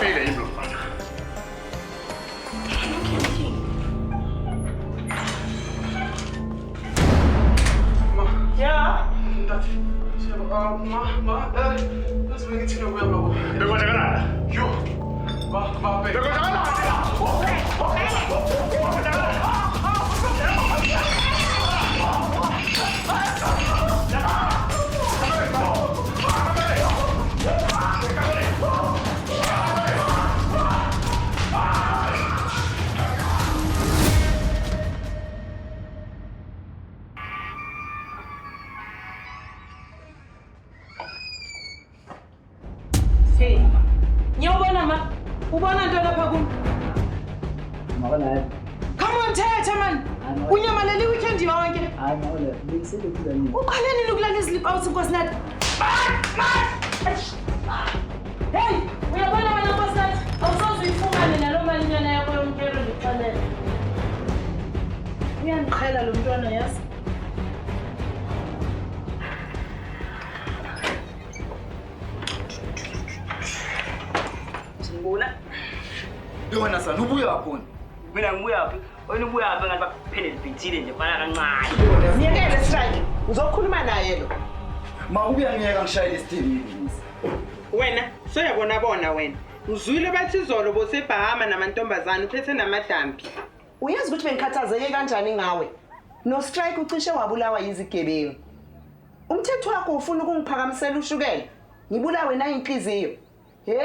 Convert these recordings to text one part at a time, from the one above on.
File yini lo mfana? Yeah. Let's make it to the wheel level. They're going to get you. They're going Hey, ngiyabona ma. Ubona nto lapha kum? Mabona. Come on, thetha man. Unyamalele weekend yonke. Hayi mabona, ngisele kuza yini? Uqaleni lokulala sleep out nkosinathi. Hey, uyabona wena nkosinathi? Awusozuyifumane nalo malinyana yakho yomkelo ngixolele. Uyangiqhela lo mntwana yazi. Yona sana ubuya khona. Mina ngibuya phi? Wena ubuya phi ngathi baphele libhithile nje fana kancane. Ngiyekele strike. Uzokhuluma naye lo. Ma ubuya ngiyeka ngishayile isithini. Wena soyabona wena. Ngizwile bathi izolo boseBhahama namantombazana uphethe namadambi. Uyazi ukuthi bengikhathazeke kanjani ngawe? No strike ucishe wabulawa yizigebengu. Umthetho wakho ufuna ukungiphakamisela ushukela. Ngibulawe na inhliziyo. He?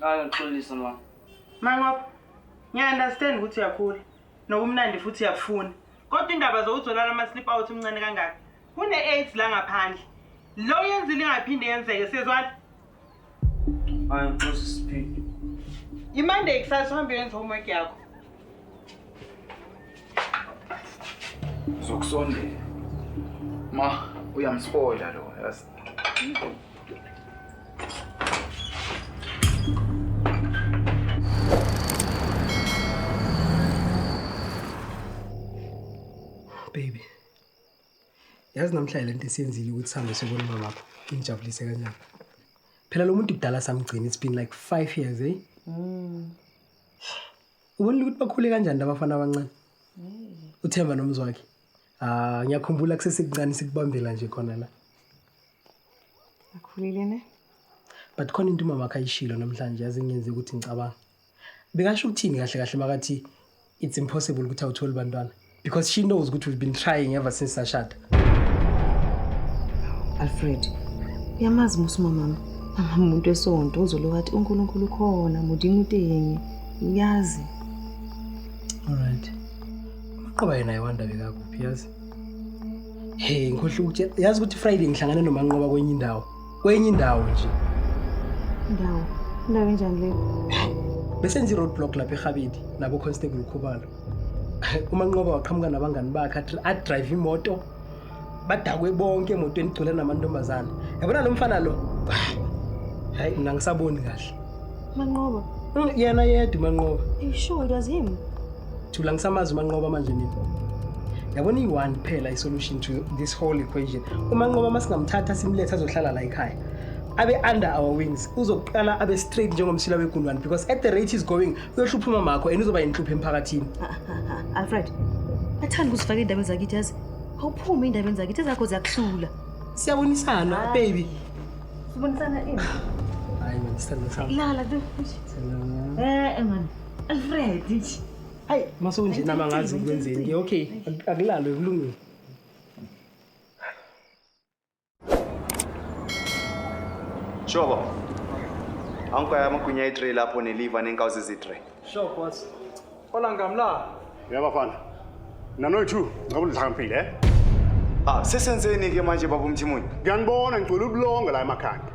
Hayi ngixolisa ma. Mangoba ngiyaunderstand ukuthi uyakhula. Nokumnandi futhi uyafuna. Kodwa indaba zokuzolala ama sleep out umncane kangaka. Kune 8 la ngaphandle. Lo yenzile ingaphinde yenzeke sezwana. Hayi ngixolisa speak. Imonday kusasa uhambe yenza homework yakho. zokusondela. Ma, uyamspoila lo, yazi. Baby. Yazi namhlanje lento esiyenzile ukuthi sihambe sobona mama wakho. Ngijabulise kanjani? Phela lo muntu udala samgcina, it's been like 5 years, eh? Ubona ukuthi bakhule kanjani abafana abancane? Uthemba nomzwakhe. Ngiyakhumbula kusesekuncane sikubambela nje khona la. Akhulile ne? But khona into mama akayishilo namhlanje yazi ngiyenze ukuthi ngicabanga. Bekasho ukuthini kahle kahle makathi it's impossible ukuthi awuthole bantwana because she knows ukuthi we've been trying ever since sashada. Alfred, uyamazi musumama umuntu esonto uzolo wathi uNkulunkulu khona mudinga utenye. Uyazi. Alright. Maqaba yena iwanda bekakuphi yazi? Hey, ngikhohle ukuthi yazi ukuthi Friday ngihlangana noManqoba kwenye indawo. Kwenye indawo nje. Indawo enjani le? Bese nzi roadblock lapha eGabedi nabo constable Khubalo. UManqoba waqhamuka nabangani bakhe at drive imoto. Badakwe bonke emotweni igcwele namantombazana. Yabona lo mfana lo? Hayi mina ngisaboni kahle. Manqoba. Yena yedwa Manqoba. You sure it was him? Thula ngisamazi uManqoba manje nini. Yabona i1 phela isolution to this whole equation. UManqoba masingamthatha simlethe azohlala la ekhaya. Abe under our wings. Uzoqala abe straight njengomsila weGundwane because at the rate he's going uyohlupha mama yakho and uzoba inhlupho emphakathini. Alfred. Athanda ukuzifaka indaba zakithi yazi. Awuphumi indaba zakithi ezakho ziyakuhlula. Siyabonisana baby. Sibonisana ini? Hayi man sithanda sami. Lala do. Man. Alfred. Hayi masonje nama ngazi ukwenzeni. Okay, akulalwe kulungile. Shobo. Angikaya amagunya e3 lapho neliva nenkawuzi zi3. Sure boss. Ola ngamla. Yabafana. Nanothu, ngabona uzampile, eh? Sesenzeni ke manje baba uMthimuni? Ngiyanibona ngicela ubulonga la emakhanda.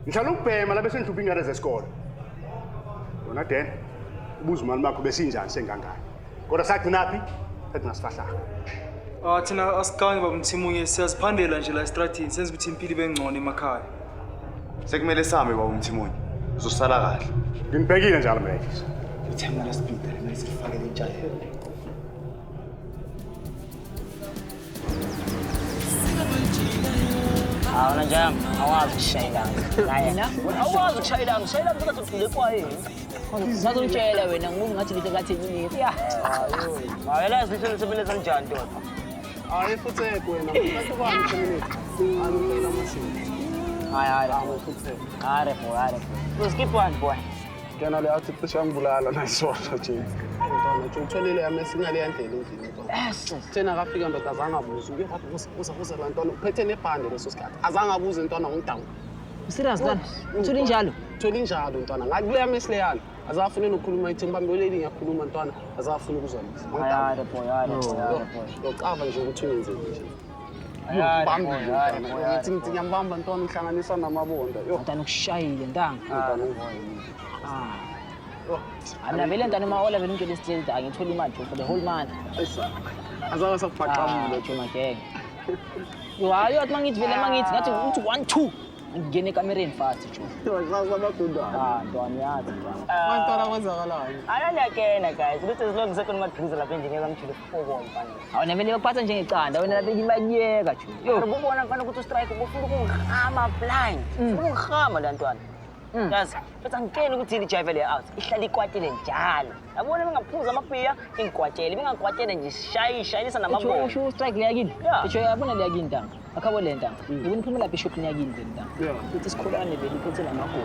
Ngihlala ukubhema la bese ngihlupha ingane zesikole. Wona Den, ubuza imali makho besinjani sengangani. Kodwa sagcinaphi? Ethi ngasifahla. Thina asigangi baba uMthimuni siyaziphandela nje la estradini senze ukuthi impilo ibe ngcono emakhaya. Sekumele same baba uMthimuni. Uzosala kahle. Nginibhekile njalo mfethu. Ithemba lesipita lena isifakele intshayo. Awuna njang, awazi ukushayelanga. Hayi, awazi ukushayelanga, shayelanga ukuthi uthule kwayini. Ngazongitshela wena ngoba ngathi lithe kathi yini. Ya. Hayi, lazi lithe lisebenza kanjani ndoda. Hayi futhi wena, mfethu kwami 10 minutes. Angifela mashini. Hayi. Futhi. Hayi. Skip one boy. Kena le athi cishe angibulala nayisona James. Ngitona nje utholile yamesinale yandlela endlini. Thina kafika ndoda azange abuze. Uke wathi uza lantwana uphethe nebhande leso sikhathi. Azange abuze intwana ngomdawu. Serious lan. Uthuli njalo. Utholi njalo ntwana. Ngathi kule yamesileyana. Azafuna ukukhuluma ithi ngibambeleli ngiyakhuluma ntwana. Azafuna ukuzwalisa. Hayi boy. Yocava nje ukuthi unenzeni nje. Ngithi ngiyambamba ntwana uhlanganisa namabondo. Ntana ukushayile ntanga. Ana vele ntana maola vele ngitshela isitshela angithola imali for the whole month. Azake sakubhaqamile Joma gang. Yo hayo athi mangithi vele mangithi ngathi uthi 1 2 ngingene ekamereni fast jo. Wazabaduda. Ntwana yathi. Mantwana kwenzakalani? Ayalakena guys ukuthi silokhu sekhona madriza lapha endlini kamthile foko mfana. Awona vele baphatha njengecanda wena lapha ibayeka jo. Yo ubona mfana ukuthi ustrike ubufuna ukungihama blind. Ufuna ukungihama la ntwana. Yazi, futhi angikeni ukuthi ijive le out. Ihlala ikwatile njalo. Yabona bengaphuza amabhiya, ingikwatele. Bengakwatele nje shayisa namabona. Usho strike leyakini. Isho yabona leyakini ntanga. Akhabo le ntanga. Ngibona iphuma lapha ishop leyakini le ntanga. Futhi sikhulane vele iphethe lamaholo.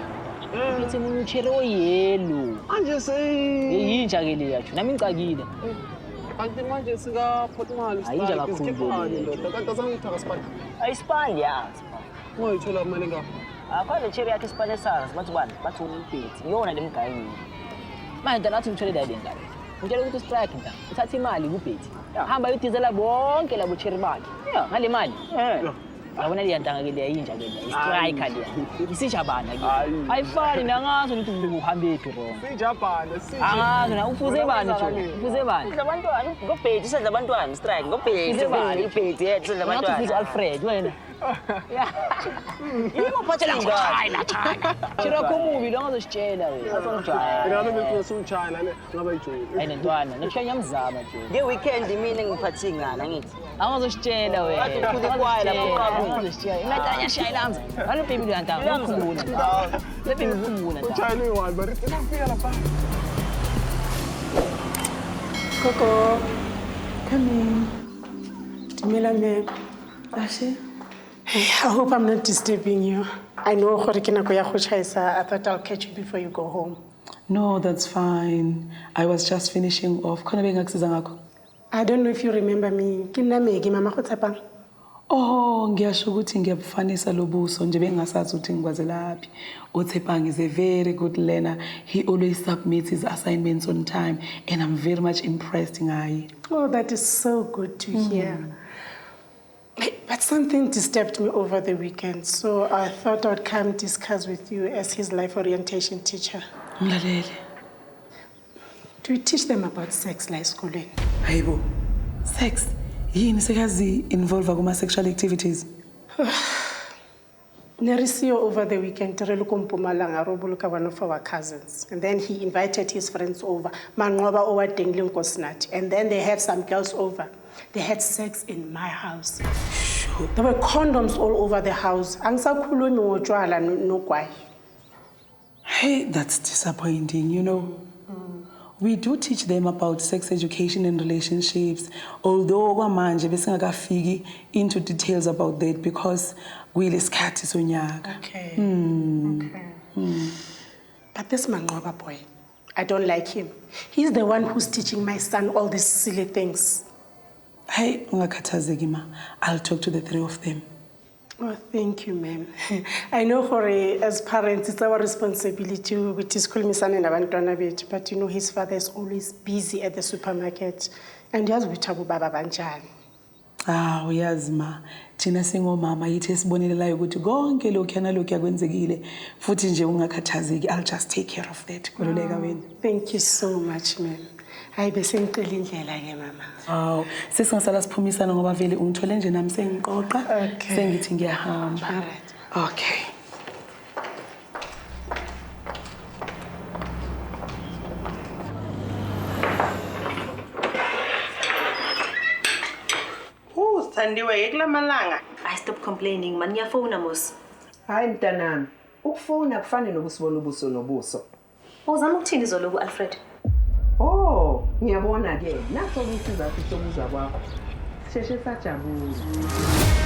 Iphethe umchero oyelo. Manje Yinja ke le yacho. Nami ngicakile. kanti manje sika Portugal Ayinja kakhulu. Kanti azangithatha spani. Ayispandi ya. Ngoyithola imali ngapha. Akhona cherry yakhe isipane SARS bathi bani bathi umphethi iyona lemgayini manje ntanathi ngithole dade ngale ngitshela ukuthi strike ntana uthatha imali kubhethi hamba uyidizela bonke labo cherry bakhe ngale mali yabona le ntanga ke le yinja ke le striker le isijabana ke ayifani nangazo ukuthi uhambe phi wrong sijabana angazo na ufuze bani abantwana ngobhethi sedla abantwana strike ngobhethi ibhethi yethu sedla abantwana ngathi Alfred wena Yimo phathela China. Shira kumubi lo ngazositshela wena. Asongijaya. Ngane bese uSchina le ngaba ijoni. Ayine ntwana, ngikhanya mzama nje. Nge weekend mina ngiphathi ngana ngithi. Angazositshela wena. Athi ukhule kwaye lapho kabu. Angazositshela. Imatanya shayilanga. Ngalo baby uyantanga ukukhumbula. Le baby ukukhumbula. Uchayile one but ngifika lapha. Coco, come in. Dumela me. Ashe. Hey, I hope I'm not disturbing you. I know gore ke nako ya go chaisa. I thought I'll catch you before you go home. No, that's fine. I was just finishing off. Khona bengakusiza ngakho? I don't know if you remember me. Ke nna Megi mama go tshepang. Oh, ngiyasho ukuthi ngiyabufanisa lobuso nje bengasazi ukuthi ngikwazelaphi. uThepang is a very good learner. He always submits his assignments on time and I'm very much impressed ngaye. Oh, that is so good to hear. But something disturbed me over the weekend, so I thought I'd come discuss with you as his life orientation teacher. Mlalele. Do you teach them about sex la esikolweni? Hayibo. Sex? Yini sekazi involve kuma sexual activities? Nerisio over the weekend re lo kompumalanga ro boloka one of our cousins, and then he invited his friends over. Manqoba owadeng le Nkosinathi, and then they had some girls over. They had sex in my house. Sure. There were condoms all over the house. Angisakhulumi ngotshwala nogwayi. Hey, that's disappointing, you know. We do teach them about sex education and relationships, although kwamanje besingakafiki into details about that because kuyilesikhathi sonyaka. Okay. But this Manqoba boy, I don't like him. He's the one who's teaching my son all these silly things. Hey, ungakhathazeki ma. I'll talk to the three of them. Oh, thank you, ma'am. I know as parents, it's our responsibility with his khulumisana nabantwana bethu, but you know his father is always busy at the supermarket, and yazi ukuthi abobaba banjani. Ah, uyazi ma. Thina singomama yithi esibonelelayo ukuthi konke lokhu yana lokhu yakwenzekile futhi nje ungakhathazeki. I'll just take care of that. Kululeka wena. Thank you so much, ma'am. Hayi bese ngicela indlela ke mama. Aw, sesingasala siphumisana ngoba vele ungithole nje nami sengiqoqa. Sengithi ngiyahamba. All right. Okay. Sithandiwe ke kulamalanga. stop complaining man ngiyafona mos. Hayi mntanami, ukufona kufane nokusibona ubuso nobuso. Uzama ukuthini izolo ku-Alfred? Oh, ngiyabona ke. Naso isizathu sokuza kwakho. Sheshe sajabula.